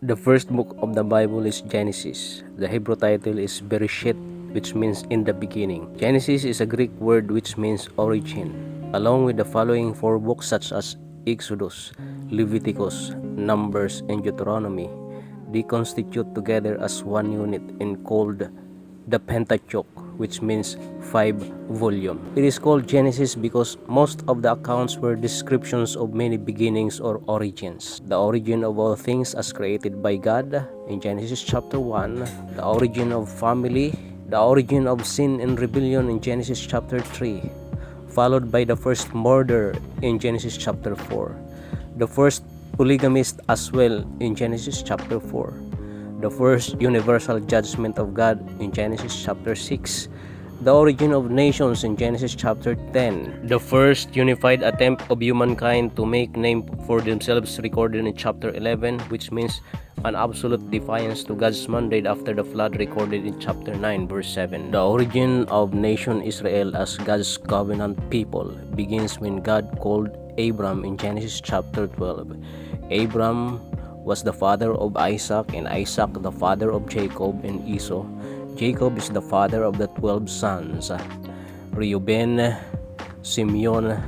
The first book of the Bible is Genesis. The Hebrew title is Bereshit, which means in the beginning. Genesis is a Greek word which means origin. Along with the following four books such as Exodus, Leviticus, Numbers, and Deuteronomy, they constitute together as one unit and called the Pentateuch, which means 5 volume. It is called Genesis because most of the accounts were descriptions of many beginnings or origins. The origin of all things as created by God in Genesis chapter 1, the origin of family, the origin of sin and rebellion in Genesis chapter 3, followed by the first murder in Genesis chapter 4, the first polygamist as well in Genesis chapter 4, the first universal judgment of God in Genesis chapter 6, the origin of nations in Genesis chapter 10, the first unified attempt of humankind to make name for themselves recorded in chapter 11, which means an absolute defiance to God's mandate after the flood recorded in chapter 9 verse 7. The origin of nation Israel as God's covenant people begins when God called Abram in Genesis chapter 12. Abram was the father of Isaac, and Isaac the father of Jacob and Esau. Jacob is the father of the 12 sons, Reuben, Simeon,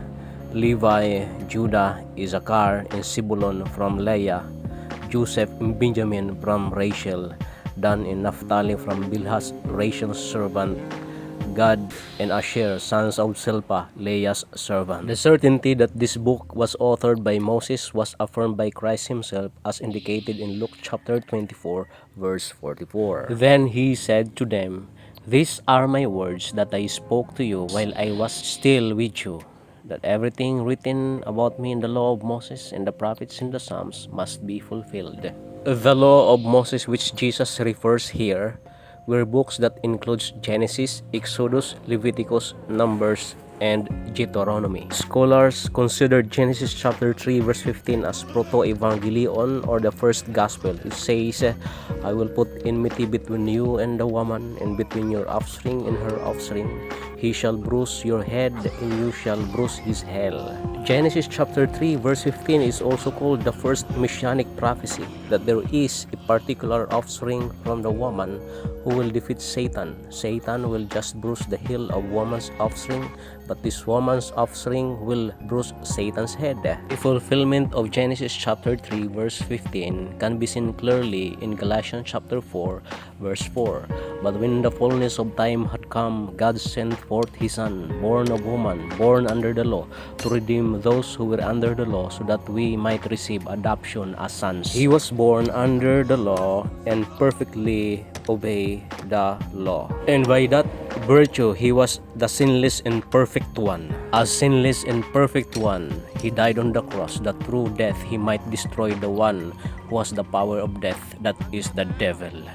Levi, Judah, Issachar, and Zebulun from Leah, Joseph and Benjamin from Rachel, Dan and Naphtali from Bilhah's Rachel's servant, Gad and Asher, sons of Zilpah, Leah's servant. The certainty that this book was authored by Moses was affirmed by Christ himself as indicated in Luke chapter 24 verse 44. Then he said to them, "These are my words that I spoke to you while I was still with you, that everything written about me in the law of Moses and the prophets and the Psalms must be fulfilled." The law of Moses, which Jesus refers here, were books that includes Genesis, Exodus, Leviticus, Numbers, and Deuteronomy. Scholars consider Genesis chapter 3 verse 15 as proto-evangelion or the first gospel. It says, "I will put enmity between you and the woman, and between your offspring and her offspring. He shall bruise your head, and you shall bruise his heel." Genesis chapter 3 verse 15 is also called the first messianic prophecy, that there is a particular offspring from the woman who will defeat Satan. Satan will just bruise the heel of woman's offspring, but this woman's offspring will bruise Satan's head. The fulfillment of Genesis chapter 3 verse 15 can be seen clearly in Galatians chapter 4 verse 4. "But when the fullness of time had come, God sent forth his Son, born of woman, born under the law, to redeem those who were under the law, so that we might receive adoption as sons." He was born under the law and perfectly obey the law, and by that virtue he was the sinless and perfect one. As sinless and perfect one, he died on the cross, that through death he might destroy the one who has the power of death, that is the devil.